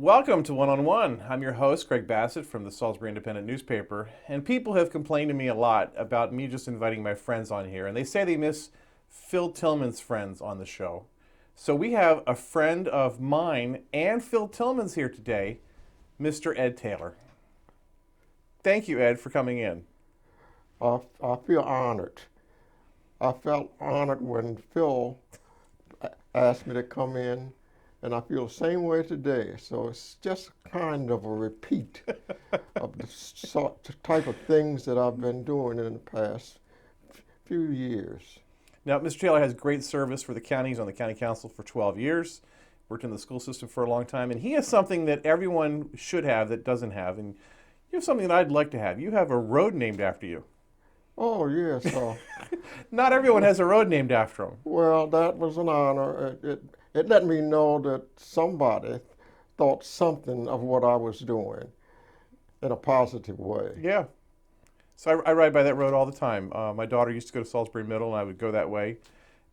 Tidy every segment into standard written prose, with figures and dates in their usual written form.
Welcome to One on One. I'm your host, Greg Bassett from the Salisbury Independent newspaper. And people have complained to me a lot about me just inviting my friends on here. And they say they miss Phil Tillman's friends on the show. So we have a friend of mine and Phil Tillman's here today, Mr. Ed Taylor. Thank you, Ed, for coming in. I feel honored. I felt honored when Phil asked me to come in, and I feel the same way today. So it's just kind of a repeat of the type of things that I've been doing in the past few years. Now, Mr. Taylor has great service for the county. He's on the county council for 12 years, worked in the school system for a long time, and he has something that everyone should have that doesn't have, and you have something that I'd like to have. You have a road named after you. Oh, yes. Not everyone has a road named after them. Well, that was an honor. It let me know that somebody thought something of what I was doing in a positive way. Yeah. So I ride by that road all the time. My daughter used to go to Salisbury Middle, and I would go that way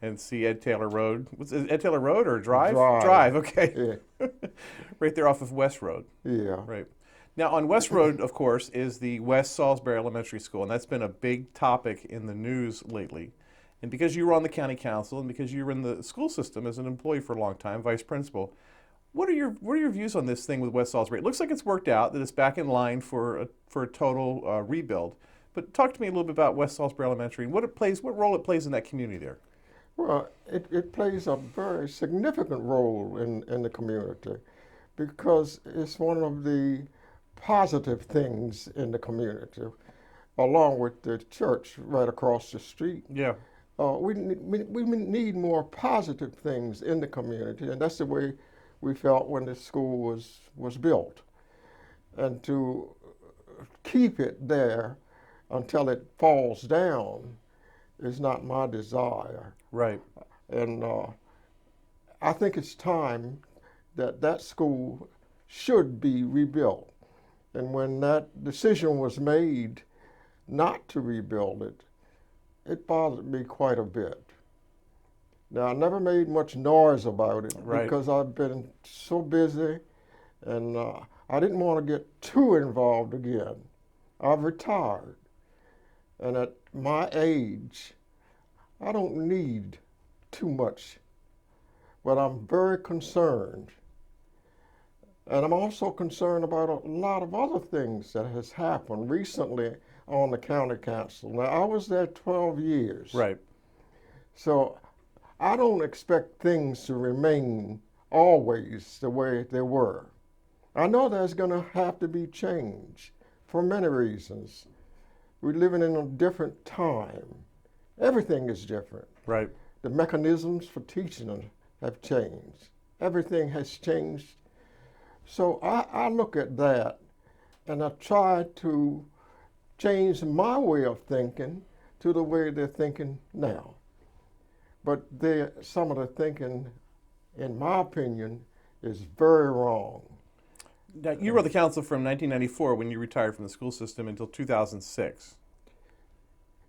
and see Ed Taylor Road. What's it, Ed Taylor Road or Drive? Drive, okay. Yeah. Right there off of West Road. Yeah. Right. Now, on West Road, of course, is the West Salisbury Elementary School, and that's been a big topic in the news lately. And because you were on the county council and because you were in the school system as an employee for a long time, vice principal, what are your views on this thing with West Salisbury? It looks like it's worked out, that it's back in line for a total rebuild. But talk to me a little bit about West Salisbury Elementary and what role it plays in that community there. Well, it plays a very significant role in the community because it's one of the positive things in the community, along with the church right across the street. Yeah. We need more positive things in the community, and that's the way we felt when the school was built. And to keep it there until it falls down is not my desire. Right. And I think it's time that school should be rebuilt. And when that decision was made not to rebuild it, it bothered me quite a bit. Now, I never made much noise about it because I've been so busy and I didn't want to get too involved again. I've retired. And at my age, I don't need too much, but I'm very concerned. And I'm also concerned about a lot of other things that has happened recently on the county council. Now, I was there 12 years. Right. So I don't expect things to remain always the way they were. I know there's going to have to be change for many reasons. We're living in a different time. Everything is different. Right. The mechanisms for teaching have changed. Everything has changed. So I look at that and I try to change my way of thinking to the way they're thinking now. But some of the thinking, in my opinion, is very wrong. Now, you were on the council from 1994 when you retired from the school system until 2006.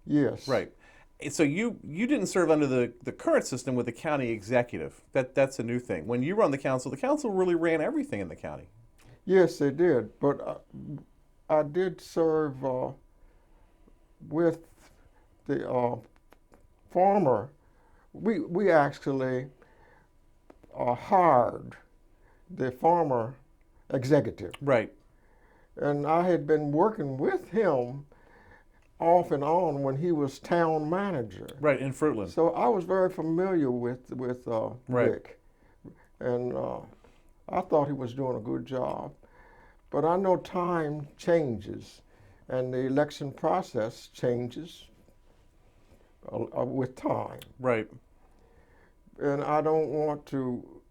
Yes. Right. So you didn't serve under the current system with the county executive. That's a new thing. When you were on the council really ran everything in the county. Yes, they did. But I did serve with the former. We actually hired the former executive. Right. And I had been working with him off and on when he was town manager. Right, in Fruitland. So I was very familiar with Right. Rick. And I thought he was doing a good job. But I know time changes and the election process changes with time. Right. and I don't want to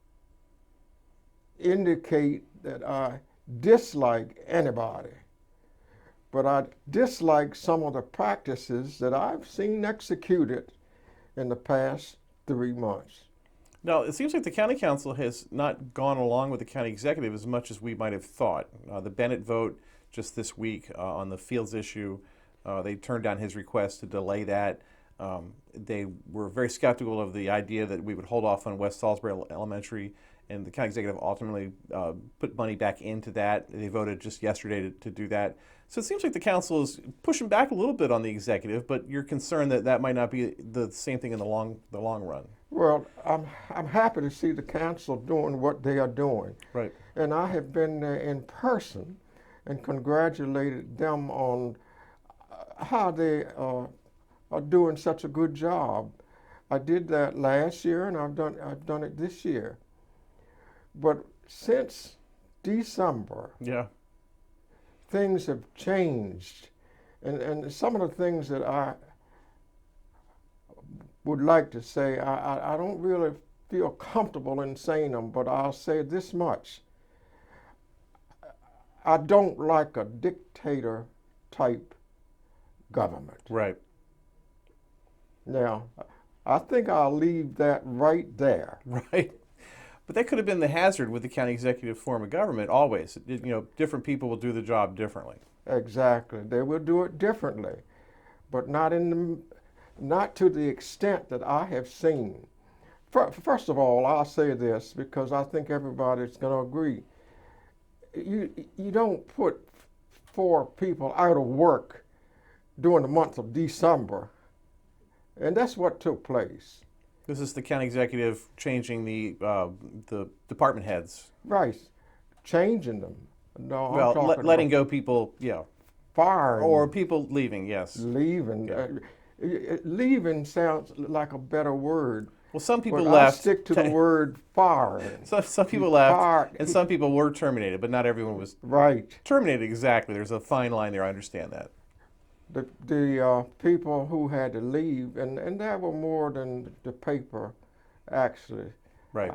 indicate that I dislike anybody, but I dislike some of the practices that I've seen executed in the past 3 months. Now, it seems like the county council has not gone along with the county executive as much as we might have thought. The Bennett vote just this week on the Fields issue, they turned down his request to delay that. They were very skeptical of the idea that we would hold off on West Salisbury Elementary, and the county executive ultimately put money back into that. They voted just yesterday to do that. So it seems like the council is pushing back a little bit on the executive, but you're concerned that that might not be the same thing in the long run. Well, I'm happy to see the council doing what they are doing. Right. And I have been there in person and congratulated them on how they are doing such a good job. I did that last year, and I've done it this year. But since December, Yeah. things have changed, and some of the things that I would like to say, I don't really feel comfortable in saying them, but I'll say this much. I don't like a dictator type government. Right. Now, I think I'll leave that right there. Right. But that could have been the hazard with the county executive form of government always. Different people will do the job differently. Exactly. They will do it differently, but not to the extent that I have seen. First of all, I'll say this because I think everybody's going to agree. You don't put 4 people out of work during the month of December, and that's what took place. This is the county executive changing the department heads. Right, changing them. No, Well, I'm talking letting about go people, yeah, firing or people leaving. Yes. leaving. Yeah. Leaving sounds like a better word. Well, some people But left. I stick to the word firing. Some people left, Fired. and some people were terminated, but not everyone was Right. terminated exactly. There's a fine line there. I understand that. The people who had to leave, and there were more than the paper, actually. Right.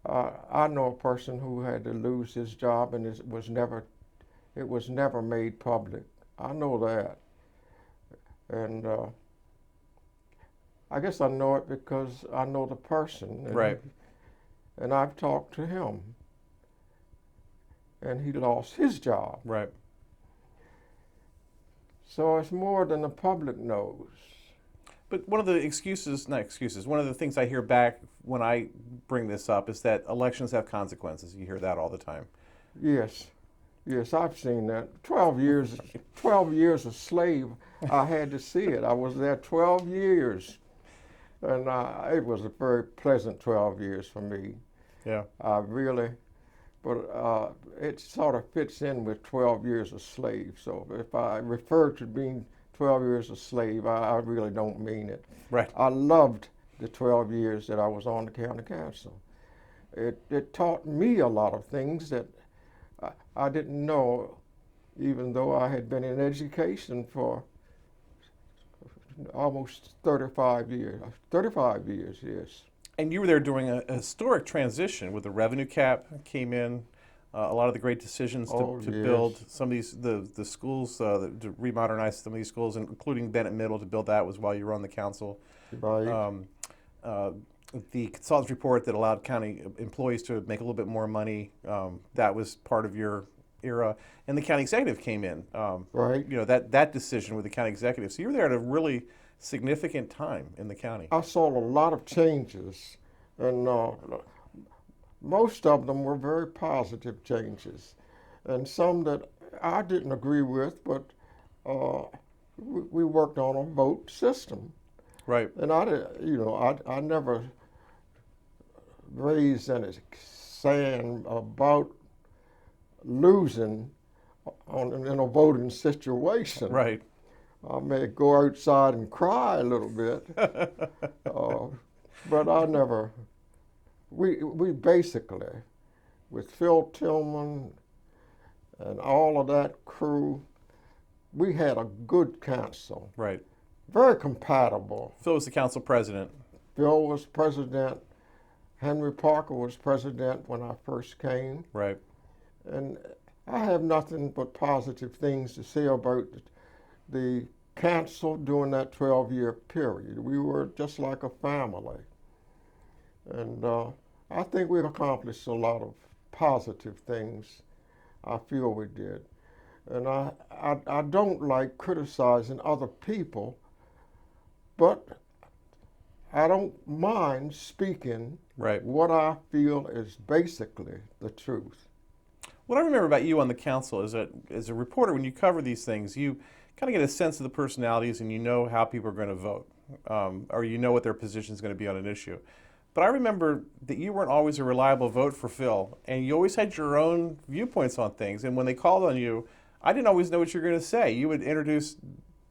I know a person who had to lose his job, and it was never made public. I know that, and I guess I know it because I know the person. Right. And I've talked to him, and he lost his job. Right. So it's more than the public knows. But one of the one of the things I hear back when I bring this up is that elections have consequences. You hear that all the time. Yes, I've seen that. 12 years a slave, I had to see it. I was there 12 years, and it was a very pleasant 12 years for me. Yeah. But it sort of fits in with 12 years a slave. So if I refer to being 12 years a slave, I really don't mean it. Right. I loved the 12 years that I was on the county council. It taught me a lot of things that I didn't know, even though I had been in education for almost 35 years. 35 years, yes. And you were there during a historic transition with the revenue cap came in, a lot of the great decisions to Yes. build some of these the schools, to remodernize some of these schools, including Bennett Middle, to build that was while you were on the council. Right. The consultant's report that allowed county employees to make a little bit more money, that was part of your era. And the county executive came in. Right. That decision with the county executive. So you were there at a really significant time in the county. I saw a lot of changes, and most of them were very positive changes, and some that I didn't agree with, but we worked on a vote system. Right. And I never raised any sand about losing in a voting situation. Right. I may go outside and cry a little bit, but I never. We basically, with Phil Tillman and all of that crew, we had a good council. Right. Very compatible. Phil was the council president. Phil was president, Henry Parker was president when I first came, Right. and I have nothing but positive things to say about the council during that 12-year period. We were just like a family, and I think we've accomplished a lot of positive things. I feel we did. And I don't like criticizing other people, but I don't mind speaking Right. what I feel is basically the truth. What I remember about you on the council is that as a reporter, when you cover these things, you kind of get a sense of the personalities and you know how people are going to vote, or you know what their position is going to be on an issue. But I remember that you weren't always a reliable vote for Phil, and you always had your own viewpoints on things. And when they called on you, I didn't always know what you were going to say. You would introduce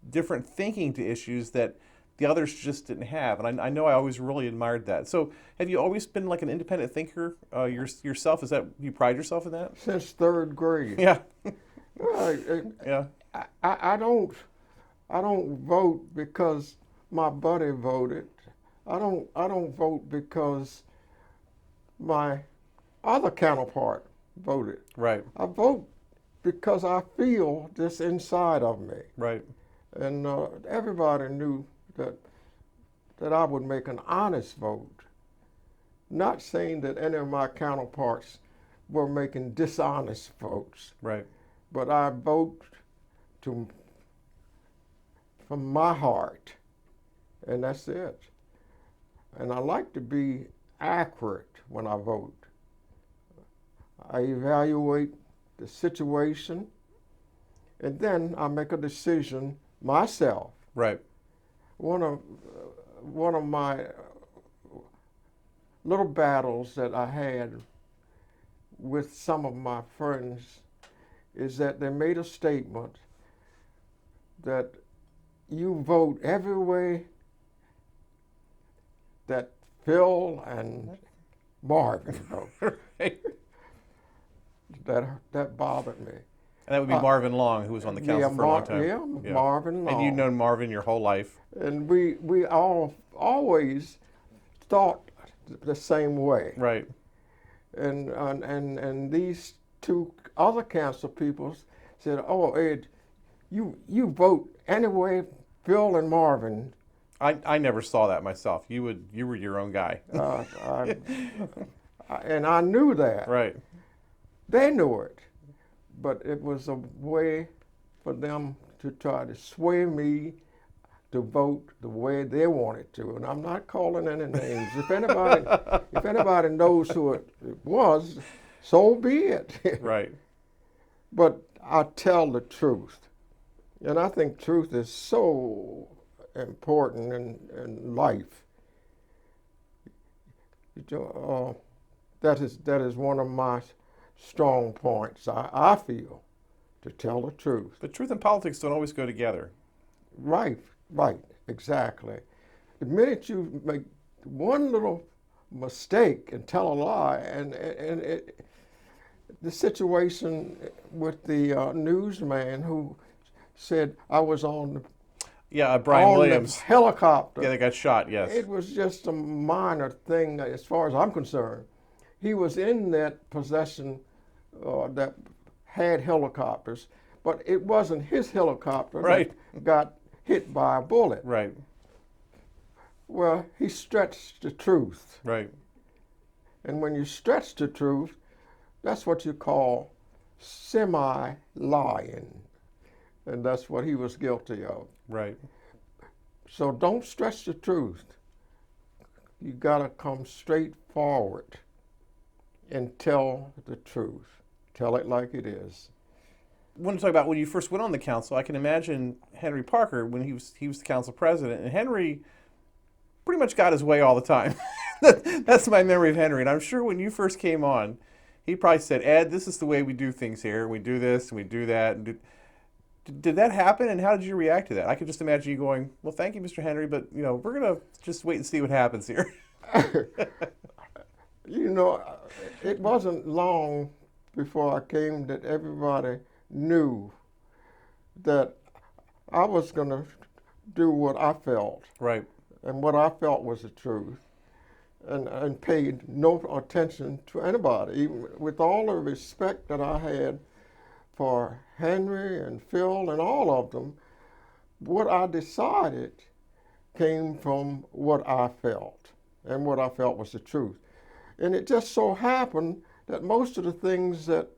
different thinking to issues that the others just didn't have. And I know I always really admired that. So have you always been like an independent thinker yourself? Is that, you pride yourself in that? Since third grade. Yeah. I, Yeah. I don't vote because my buddy voted. I don't vote because my other counterpart voted. Right. I vote because I feel this inside of me. Right. And everybody knew that I would make an honest vote. Not saying that any of my counterparts were making dishonest votes, Right. but I vote from my heart, and that's it. And I like to be accurate when I vote. I evaluate the situation, and then I make a decision myself. Right. One of my little battles that I had with some of my friends is that they made a statement that you vote every way that Phil and Marvin vote. Right. That bothered me. And that would be Marvin Long, who was on the council for a long time. Yeah, Marvin Long. And you've known Marvin your whole life. And we all always thought the same way. Right. And these two other council people said, "Oh, Ed, you vote anyway, Phil and Marvin." I never saw that myself. You were your own guy. And I knew that. Right. They knew it, but it was a way for them to try to sway me to vote the way they wanted to. And I'm not calling any names. If anybody knows who it was, so be it. Right. But I tell the truth. And I think truth is so important in life. That is one of my strong points, I feel, to tell the truth. But truth and politics don't always go together. Right, exactly. The minute you make one little mistake and tell a lie, and the situation with the newsman who said I was on the Brian Williams. the helicopter. Yeah, they got shot, yes. It was just a minor thing as far as I'm concerned. He was in that possession that had helicopters, but it wasn't his helicopter Right. that got hit by a bullet. Right. Well, he stretched the truth. Right. And when you stretch the truth, that's what you call semi-lying. And that's what he was guilty of. Right. So don't stretch the truth. You gotta come straight forward and tell the truth. Tell it like it is. I want to talk about when you first went on the council. I can imagine Henry Parker when he was the council president, and Henry pretty much got his way all the time. That's my memory of Henry. And I'm sure when you first came on, he probably said, "Ed, this is the way we do things here. We do this and we do that." And did that happen? And how did you react to that? I could just imagine you going, "Well, thank you, Mr. Henry, but we're gonna just wait and see what happens here." It wasn't long before I came that everybody knew that I was going to do what I felt. Right. And what I felt was the truth. and paid no attention to anybody, even with all the respect that I had for Henry and Phil and all of them. What I decided came from what I felt, and what I felt was the truth. And it just so happened that most of the things that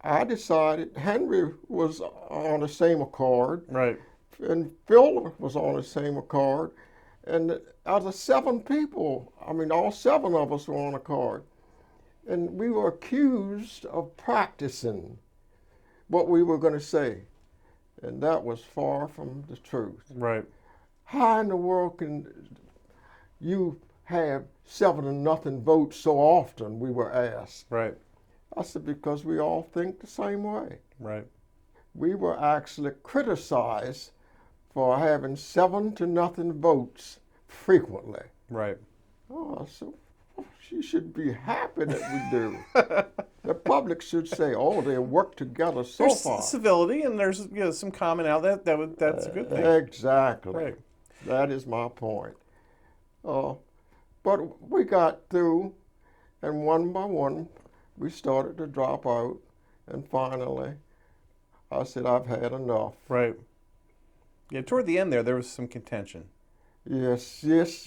I decided, Henry was on the same accord, Right. and Phil was on the same accord. And out of 7 people, I mean, all 7 of us were on accord. And we were accused of practicing what we were going to say. And that was far from the truth. Right. How in the world can you have 7-0 votes so often, we were asked. Right. I said, because we all think the same way. Right. We were actually criticized for having 7-0 votes frequently. Right. Oh, so she should be happy that we do. The public should say, "Oh, they work together so There's far." civility, and there's some common out that's a good thing. Exactly. Right. That is my point. But we got through, and one by one, we started to drop out, and finally, I said, "I've had enough." Right. Yeah. Toward the end there was some contention. Yes,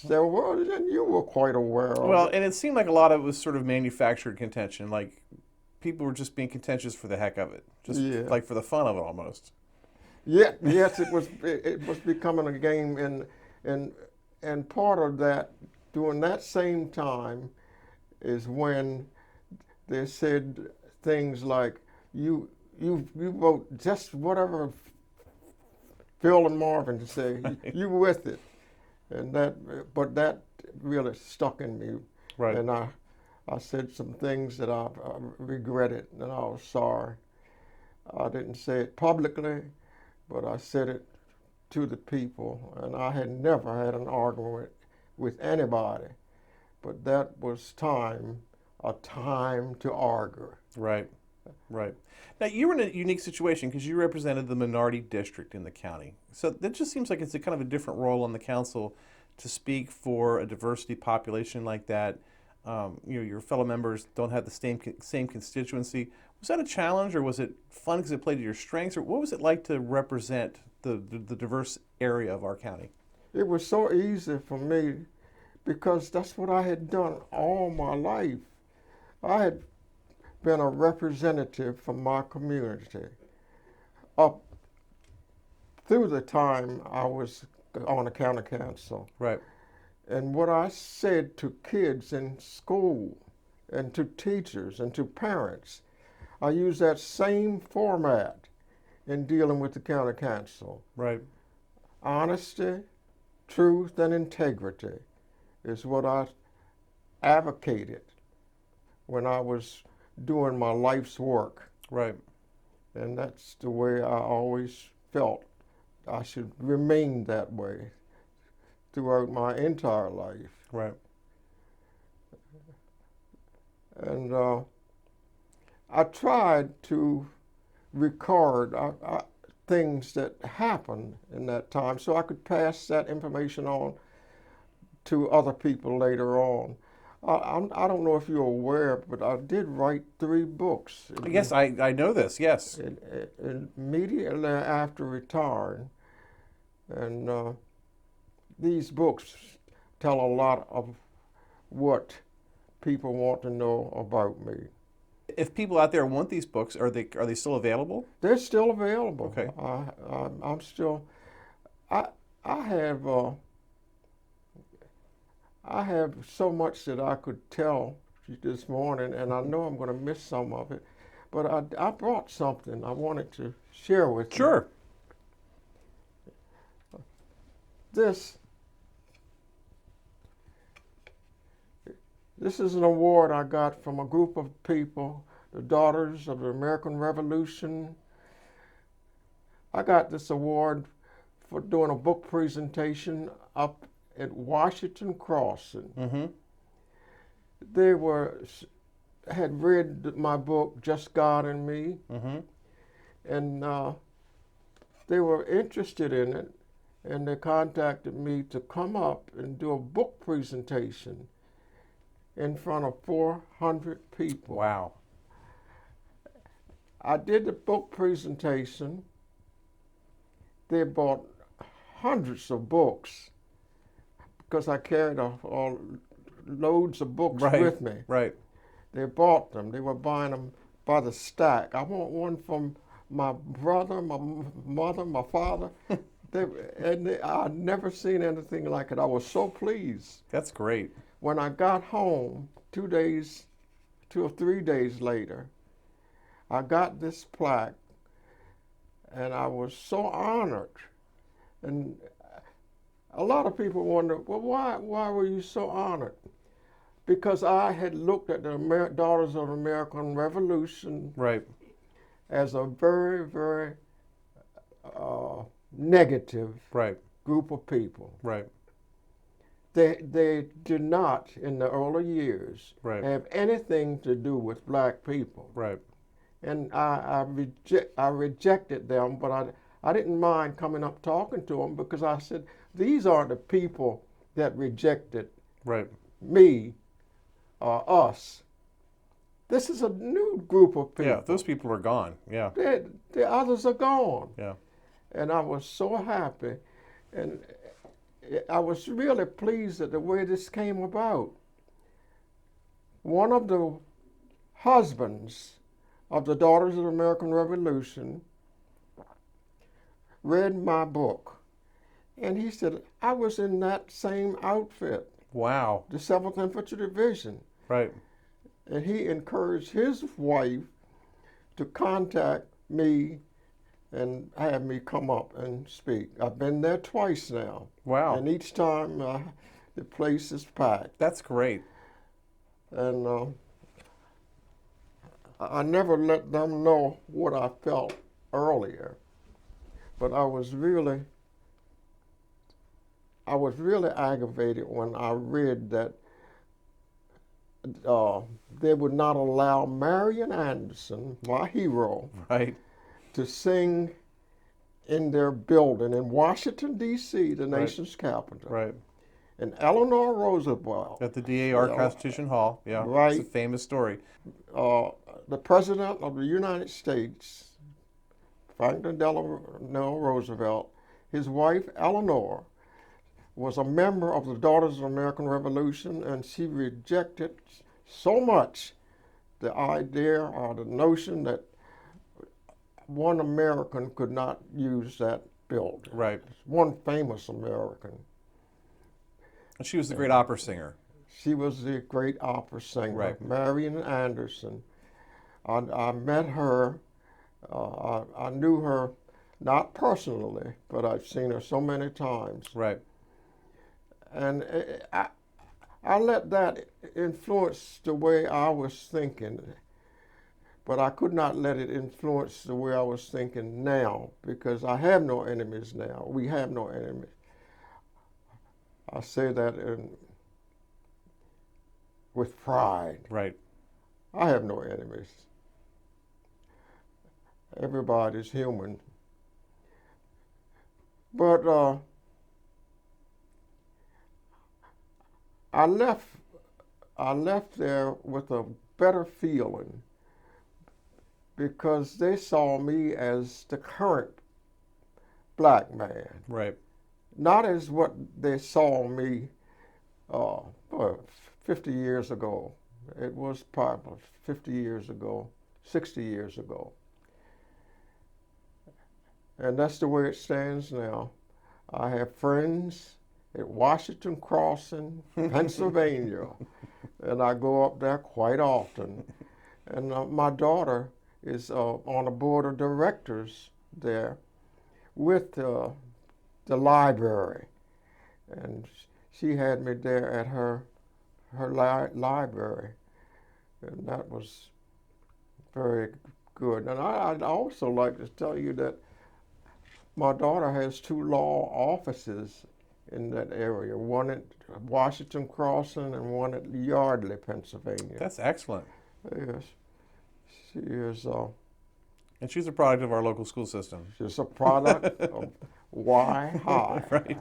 there was, and you were quite aware of Well, it. and it seemed like a lot of it was sort of manufactured contention. Like people were just being contentious for the heck of it, just Yeah. like for the fun of it almost. Yeah, yes, it was becoming a game, and part of that during that same time is when they said things like you vote just whatever Phil and Marvin say, you with it, and but that really stuck in me. Right. And I said some things that I regretted, and I was sorry. I didn't say it publicly, but I said it to the people, and I had never had an argument with anybody, but that was a time to argue. Right. Right. Now you were in a unique situation because you represented the minority district in the county. So that just seems like it's a kind of a different role on the council to speak for a diversity population like that. Your fellow members don't have the same constituency. Was that a challenge, or was it fun because it played to your strengths, or what was it like to represent the diverse area of our county? It was so easy for me because that's what I had done all my life. I had been a representative for my community up through the time I was on the county council. Right. And what I said to kids in school and to teachers and to parents, I used that same format in dealing with the county council. Right. Honesty, truth, and integrity is what I advocated when I was doing my life's work. Right. And that's the way I always felt I should remain that way throughout my entire life. Right. And I tried to record things that happened in that time so I could pass that information on to other people later on. I don't know if you're aware, but I did write 3 books. Yes, I know this, yes. Immediately after retiring. And these books tell a lot of what people want to know about me. If people out there want these books, are they still available? They're still available. Okay. I'm still. I have so much that I could tell you this morning, and I know I'm going to miss some of it. But I brought something I wanted to share with you. Sure. This is an award I got from a group of people, the Daughters of the American Revolution. I got this award for doing a book presentation up at Washington Crossing. Mm-hmm. They had read my book, Just God and Me, Mm-hmm. and they were interested in it, and they contacted me to come up and do a book presentation in front of 400 people. Wow. I did the book presentation. They bought hundreds of books because I carried loads of books Right. with me. Right. They bought them. They were buying them by the stack. I want one from my brother, my mother, my father. I'd never seen anything like it. I was so pleased. That's great. When I got home 2 or 3 days later, I got this plaque, and I was so honored. And a lot of people wonder, well, why were you so honored? Because I had looked at the Daughters of the American Revolution Right. as a very, very negative Right. group of people. Right. They did not, in the early years, Right. have anything to do with black people. Right. And I rejected them, but I didn't mind coming up talking to them because I said, these aren't the people that rejected Right. me or us. This is a new group of people. Yeah. Those people are gone. Yeah. The others are gone. Yeah. And I was so happy. And I was really pleased at the way this came about. One of the husbands of the Daughters of the American Revolution read my book. And he said, I was in that same outfit, Wow. the 7th Infantry Division. Right. And he encouraged his wife to contact me and have me come up and speak. I've been there twice now. Wow. And each time the place is packed. That's great. And I never let them know what I felt earlier. But I was really aggravated when I read that they would not allow Marian Anderson, my hero, Right. to sing in their building in Washington, D.C., the nation's capital. Right. And Eleanor Roosevelt, At the DAR Yeah. Constitution Hall. Yeah. Right. It's a famous story. the President of the United States, Franklin Delano Roosevelt, his wife Eleanor, was a member of the Daughters of the American Revolution, and she rejected so much the idea or the notion that one American could not use that building. Right. One famous American. And she was the great opera singer. She was the great opera singer, Right. Marian Anderson. I met her. I knew her not personally, but I've seen her so many times. Right. And I let that influence the way I was thinking, but I could not let it influence the way I was thinking now, because I have no enemies now. We have no enemies. I say that with pride. Right. I have no enemies. Everybody's human. But I left there with a better feeling because they saw me as the current black man, Right. not as what they saw me 50 years ago. It was probably 50 years ago, 60 years ago. And that's the way it stands now. I have friends at Washington Crossing, Pennsylvania, and I go up there quite often. And my daughter is on a board of directors there with the library, and she had me there at her library, and that was very good. And I'd also like to tell you that my daughter has 2 law offices in that area, one at Washington Crossing and one at Yardley, Pennsylvania. That's excellent. Yes, she is. And she's a product of our local school system. She's a product of Y High. Right.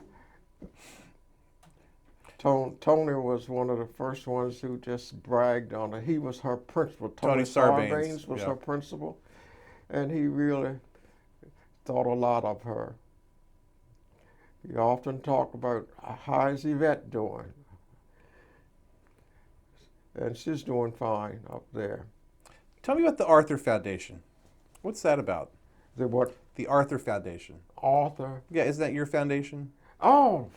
Tony was one of the first ones who just bragged on her. He was her principal. Tony Sarbanes, was yeah. her principal, and he really thought a lot of her. He often talked about how is Yvette doing, and she's doing fine up there. Tell me about the Arthur Foundation. What's that about? The what? The Arthur Foundation. Arthur? Yeah, isn't that your foundation? Oh,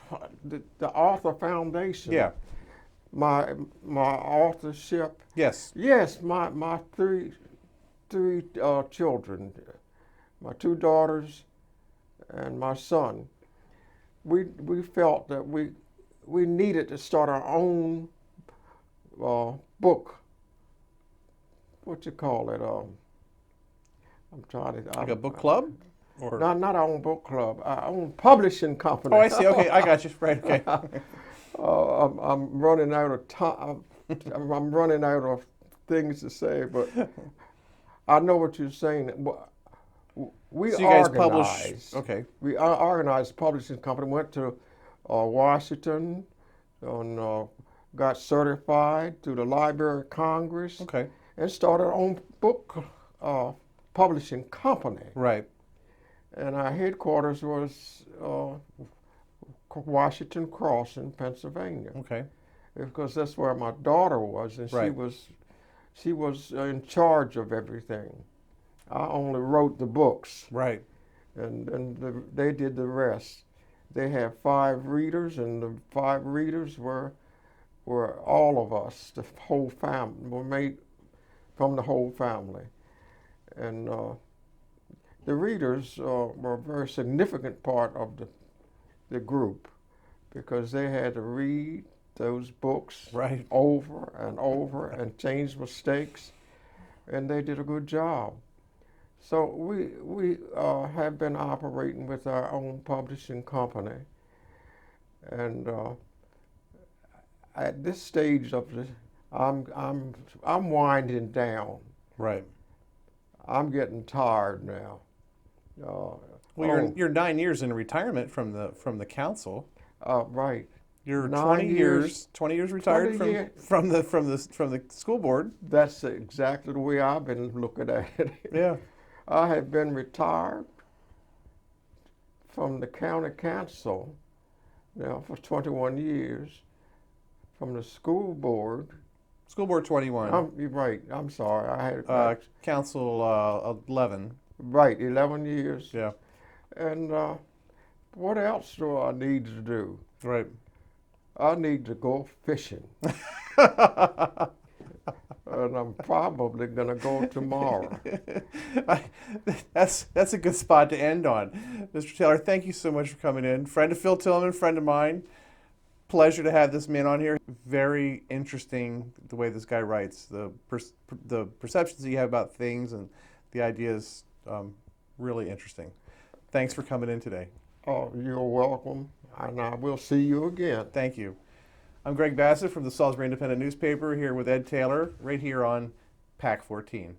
the Arthur Foundation. Yeah. My authorship. Yes. Yes, my three children, my two daughters, and my son. We felt that we needed to start our own book. What you call it? I'm trying to. Like a book club? Or Not our own book club. Our own publishing company. Oh, I see. Okay, I got you. Right. Okay. I'm running out of time. I'm running out of things to say, but I know what you're saying. We So you guys organized. publish. Okay. We organized a publishing company. Went to Washington, and got certified through the Library of Congress, Okay. and started our own book publishing company. Right. And our headquarters was Washington Crossing, Pennsylvania, Okay. because that's where my daughter was, and Right. she was in charge of everything. I only wrote the books, Right. and they did the rest. They had 5 readers, and the 5 readers were all of us, the whole family, were made from the whole family, and the readers were a very significant part of the group, because they had to read those books Right. over and over and change mistakes, and they did a good job. So we have been operating with our own publishing company, and at this stage of the, I'm winding down. Right. I'm getting tired now. Well, you're 9 years in retirement from the council. Right. You're 9 20 years 20 years retired 20 years. from the school board. That's exactly the way I've been looking at it. Yeah. I have been retired from the county council now for 21 years, from the school board. School board 21. You're right. I'm sorry. I had Council 11. right 11 years. Yeah. And what else do I need to do? Right. I need to go fishing. And I'm probably going to go tomorrow. That's a good spot to end on. Mr. Taylor, thank you so much for coming in. Friend of Phil Tillman, friend of mine. Pleasure to have this man on here. Very interesting the way this guy writes, the perceptions you have about things and the ideas, really interesting. Thanks for coming in today. Oh, you're welcome, and I will see you again. Thank you. I'm Greg Bassett from the Salisbury Independent Newspaper, here with Ed Taylor, right here on PAC 14.